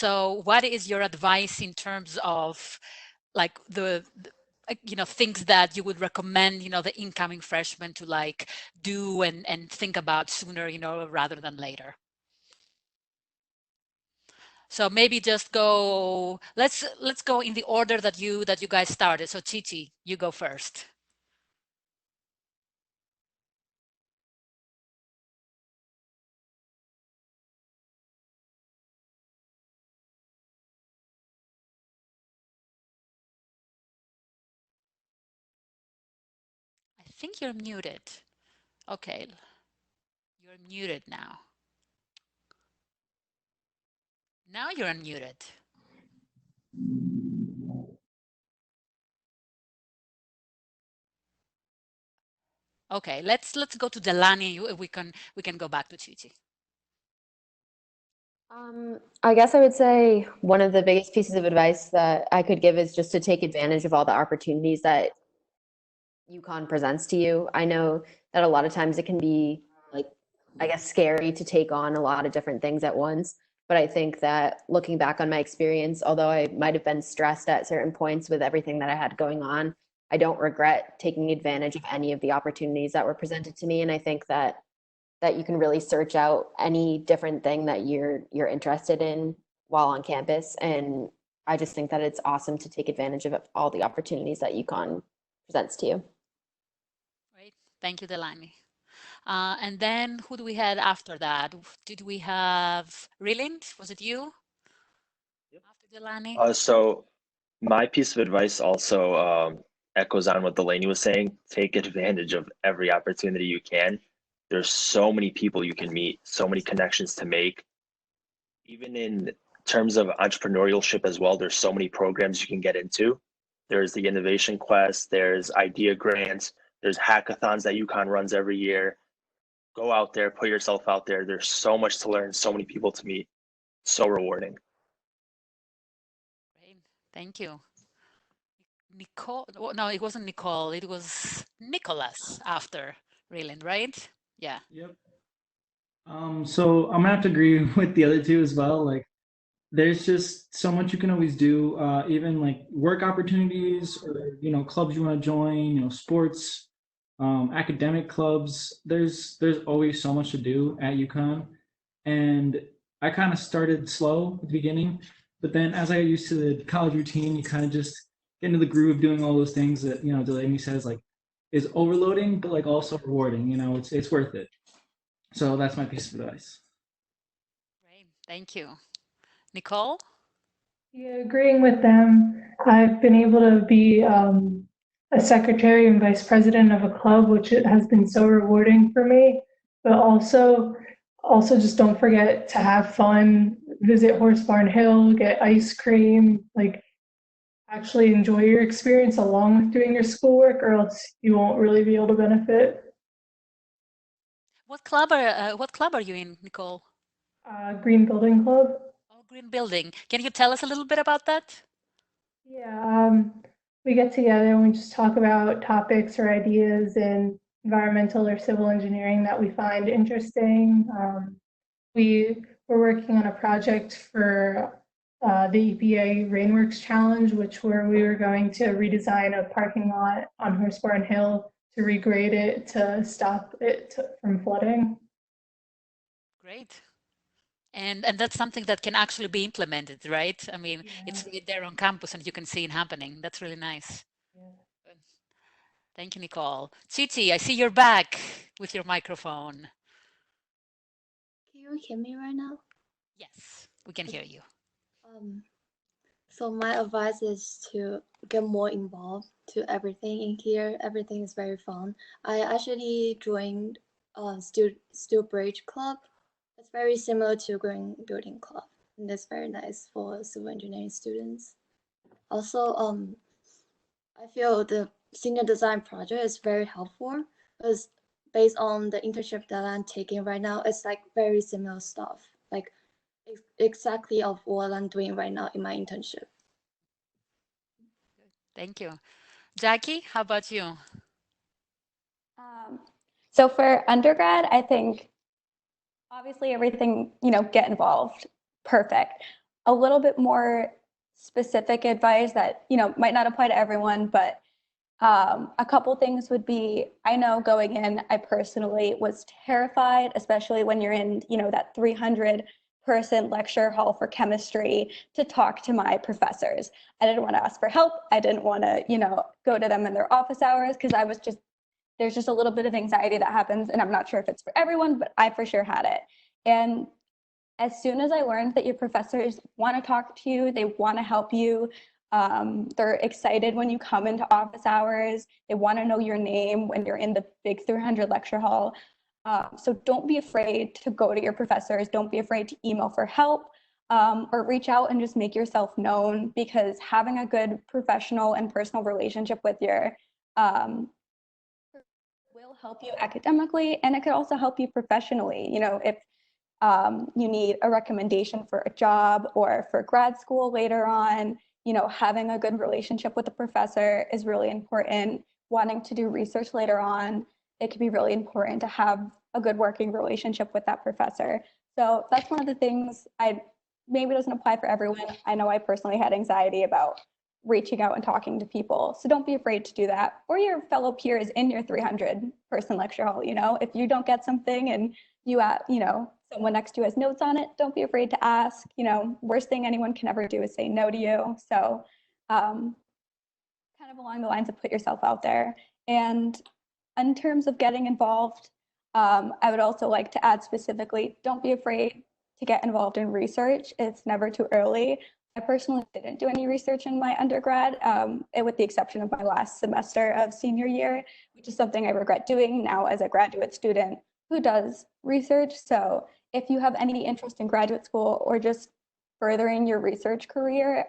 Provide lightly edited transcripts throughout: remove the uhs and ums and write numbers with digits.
So what is your advice in terms of like things that you would recommend, the incoming freshmen to like do and think about sooner, rather than later? So maybe just go, let's go in the order that you guys started. So Chichi, you go first. I think you're muted. Okay, you're muted now. Now you're unmuted. Okay, let's go to Delani. We can go back to Chichi. I guess I would say one of the biggest pieces of advice that I could give is just to take advantage of all the opportunities that UConn presents to you. I know that a lot of times it can be like, I guess, scary to take on a lot of different things at once. But I think that looking back on my experience, although I might have been stressed at certain points with everything that I had going on, I don't regret taking advantage of any of the opportunities that were presented to me. And I think that you can really search out any different thing that you're interested in while on campus. And I just think that it's awesome to take advantage of all the opportunities that UConn presents to you. Right. Thank you, Delani. And then who do we have after that? Did we have Ryland? Was it you Yep. after Delani? So my piece of advice also echoes on what Delaney was saying. Take advantage of every opportunity you can. There's so many people you can meet, so many connections to make. Even in terms of entrepreneurship as well, there's so many programs you can get into. There's the Innovation Quest, there's Idea Grants, there's hackathons that UConn runs every year. Go out there, put yourself out there. There's so much to learn, so many people to meet. So rewarding. Great. Thank you. Nicole, oh, no, it wasn't Nicole. It was Nicholas after Ryland, right? Yeah. Yep. So I'm gonna have to agree with the other two as well. Like, there's just so much you can always do, even like work opportunities or clubs you want to join, sports, academic clubs. There's always so much to do at UConn, and I kind of started slow at the beginning, but then as I got used to the college routine, you kind of just get into the groove of doing all those things that Delaney says like is overloading, but like also rewarding. It's worth it. So that's my piece of advice. Great. Thank you. Nicole? Yeah, agreeing with them. I've been able to be a secretary and vice president of a club, which it has been so rewarding for me. But also just don't forget to have fun, visit Horse Barn Hill, get ice cream, like actually enjoy your experience along with doing your schoolwork, or else you won't really be able to benefit. What club are you in, Nicole? Green Building Club. Oh, Green Building. Can you tell us a little bit about that? Yeah, we get together and we just talk about topics or ideas in environmental or civil engineering that we find interesting. We were working on a project for the EPA Rainworks Challenge, where we were going to redesign a parking lot on Horse Barn Hill to regrade it to stop it from flooding. Great. And that's something that can actually be implemented, right? I mean, Yeah. it's right there on campus and you can see it happening. That's really nice. Yeah. Good. Thank you, Nicole. Chichi, I see you're back with your microphone. Can you hear me right now? Yes, we can hear you. Um, so my advice is to get more involved to everything in here. Everything is very fun. I actually joined Steel Bridge Club. It's very similar to Green Building Club, and it's very nice for civil engineering students. Also, I feel the senior design project is very helpful because based on the internship that I'm taking right now, it's like very similar stuff, like exactly of what I'm doing right now in my internship. Thank you. Jackie, how about you? Um, so for undergrad, I think obviously everything, get involved, perfect. a little bit more specific advice that, might not apply to everyone, but a couple things would be, I know going in, I personally was terrified, especially when you're in, that 300-person lecture hall for chemistry, to talk to my professors. I didn't want to ask for help. I didn't want to, go to them in their office hours, because there's just a little bit of anxiety that happens, and I'm not sure if it's for everyone, but I for sure had it. And as soon as I learned that your professors want to talk to you, they want to help you, they're excited when you come into office hours, they want to know your name when you're in the big 300 lecture hall. So don't be afraid to go to your professors. Don't be afraid to email for help, or reach out and just make yourself known, because having a good professional and personal relationship with your will help you academically, and it could also help you professionally. If you need a recommendation for a job or for grad school later on, having a good relationship with the professor is really important. Wanting to do research later on, it can be really important to have a good working relationship with that professor. So that's one of the things maybe doesn't apply for everyone. I know I personally had anxiety about reaching out and talking to people. So don't be afraid to do that. Or your fellow peers in your 300-person lecture hall. If you don't get something and someone next to you has notes on it, don't be afraid to ask. Worst thing anyone can ever do is say no to you. So kind of along the lines of put yourself out there. And in terms of getting involved, I would also like to add specifically, don't be afraid to get involved in research. It's never too early. I personally didn't do any research in my undergrad, with the exception of my last semester of senior year, which is something I regret doing now as a graduate student who does research. So if you have any interest in graduate school or just furthering your research career,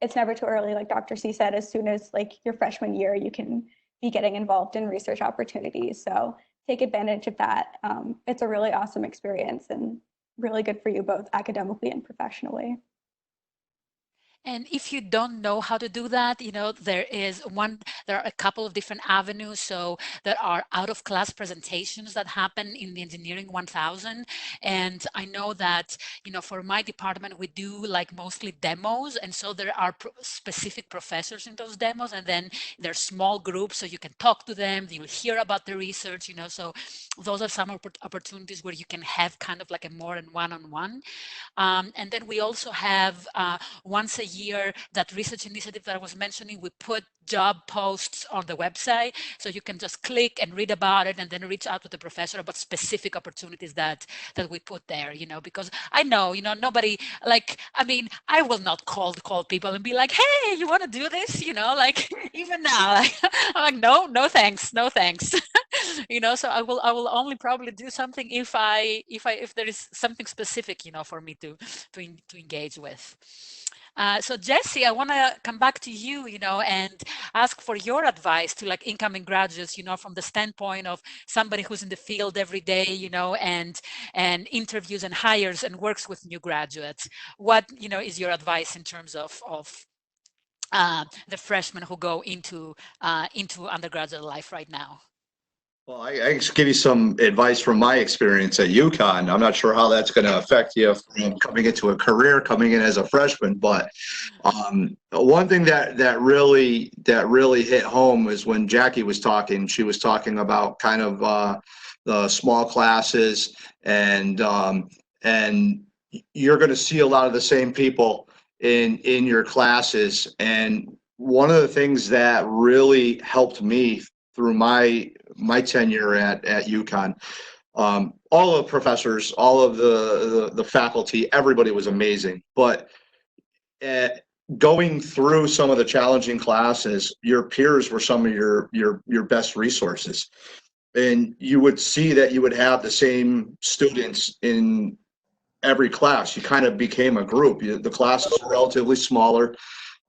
it's never too early. Like Dr. C said, as soon as your freshman year, you can be getting involved in research opportunities. So take advantage of that. It's a really awesome experience and really good for you both academically and professionally. And if you don't know how to do that, there are a couple of different avenues. So there are out of class presentations that happen in the Engineering 1000. And I know that, for my department, we do mostly demos. And so there are specific professors in those demos. And then there's small groups, so you can talk to them, you'll hear about the research, so those are some opportunities where you can have kind of a more and one-on-one. And then we also have once a year that research initiative that I was mentioning. We put job posts on the website, so you can just click and read about it and then reach out to the professor about specific opportunities that we put there, because I know, nobody, I will not call people and be like, hey, you want to do this, even now, I'm like, no thanks, no thanks. So I will only probably do something if there is something specific, for me to engage with. So Jesse, I want to come back to you, and ask for your advice to incoming graduates, from the standpoint of somebody who's in the field every day, and interviews and hires and works with new graduates. What, is your advice in terms of the freshmen who go into undergraduate life right now? Well, I can give you some advice from my experience at UConn. I'm not sure how that's going to affect you from coming into a career, coming in as a freshman, but one thing that really hit home was when Jackie was talking. She was talking about kind of the small classes, and you're going to see a lot of the same people in your classes. And one of the things that really helped me through my tenure at UConn, all of the professors, all of the faculty, everybody was amazing. But going through some of the challenging classes, your peers were some of your best resources, and you would see that you would have the same students in every class. You kind of became a group. The classes were relatively smaller.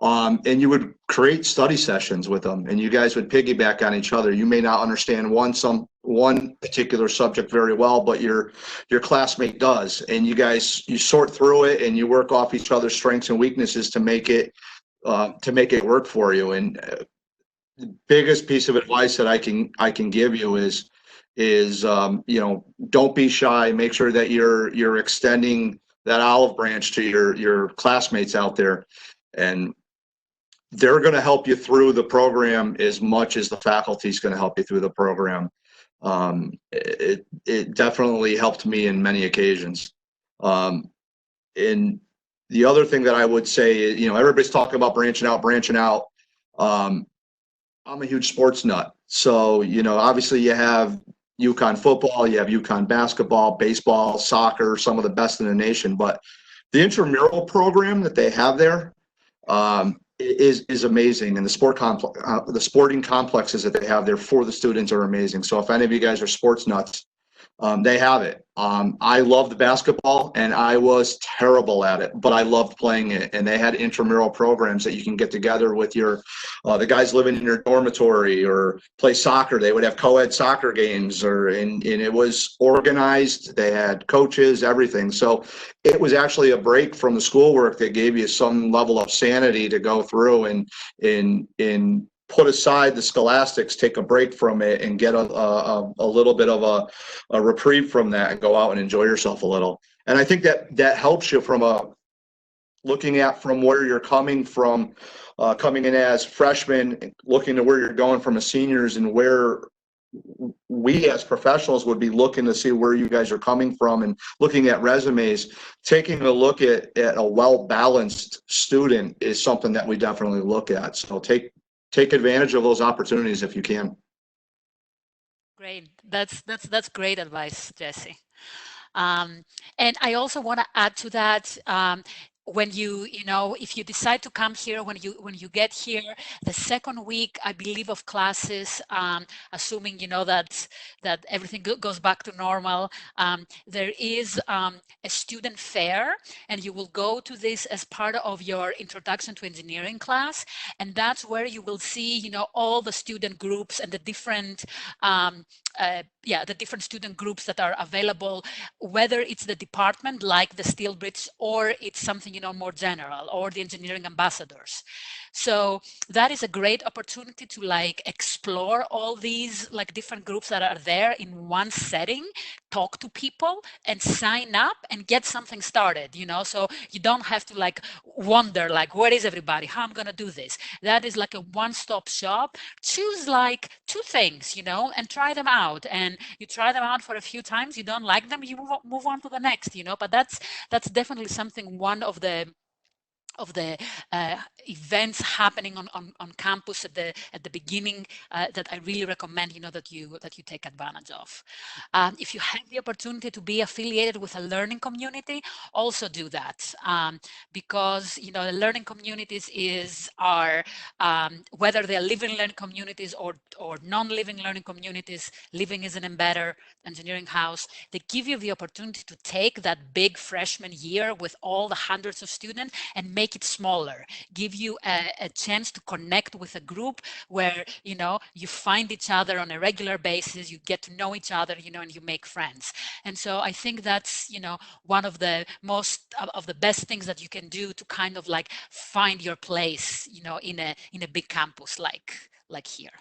And you would create study sessions with them, and you guys would piggyback on each other. You may not understand one particular subject very well, but your classmate does, and you sort through it and you work off each other's strengths and weaknesses to make it work for you. And the biggest piece of advice that I can give you is don't be shy. Make sure that you're extending that olive branch to your classmates out there, and they're going to help you through the program as much as the faculty is going to help you through the program. It definitely helped me in many occasions. And the other thing that I would say is, everybody's talking about branching out. I'm a huge sports nut. So, obviously you have UConn football, you have UConn basketball, baseball, soccer, some of the best in the nation. But the intramural program that they have there is amazing, and the sporting complexes that they have there for the students are amazing. So if any of you guys are sports nuts, they have it. I loved basketball, and I was terrible at it, but I loved playing it. And they had intramural programs that you can get together with the guys living in your dormitory, or play soccer. They would have co-ed soccer games, and it was organized. They had coaches, everything. So it was actually a break from the schoolwork that gave you some level of sanity to go through and put aside the scholastics, take a break from it, and get a little bit of a reprieve from that, and go out and enjoy yourself a little. And I think that helps you from looking at from where you're coming from, coming in as freshmen, looking to where you're going from as seniors, and where we as professionals would be looking to see where you guys are coming from, and looking at resumes. Taking a look at a well-balanced student is something that we definitely look at. So take advantage of those opportunities if you can. Great. That's great advice, Jesse. And I also want to add to that, when if you decide to come here, when you get here, the second week, I believe, of classes, assuming that everything goes back to normal, there is a student fair, and you will go to this as part of your introduction to engineering class, and that's where you will see all the student groups and the different the different student groups that are available, whether it's the department like the Steel Bridge, or it's something more general, or the engineering ambassadors. So that is a great opportunity to explore all these different groups that are there in one setting, talk to people, and sign up and get something started. So you don't have to wonder where is everybody, how I'm gonna do this. That is a one-stop shop. Choose 2 things, and try them out. And you try them out for a few times, you don't like them, you move on to the next. But that's definitely something, one of the events happening on campus at the beginning, that I really recommend that you take advantage of. If you have the opportunity to be affiliated with a learning community, also do that, because the learning communities are whether they're living learning communities or non-living learning communities. Living is an better engineering house. They give you the opportunity to take that big freshman year with all the hundreds of students and make it smaller, give you a chance to connect with a group where you find each other on a regular basis, you get to know each other, and you make friends. And so I think that's one of the most of the best things that you can do to kind of find your place in a big campus like here.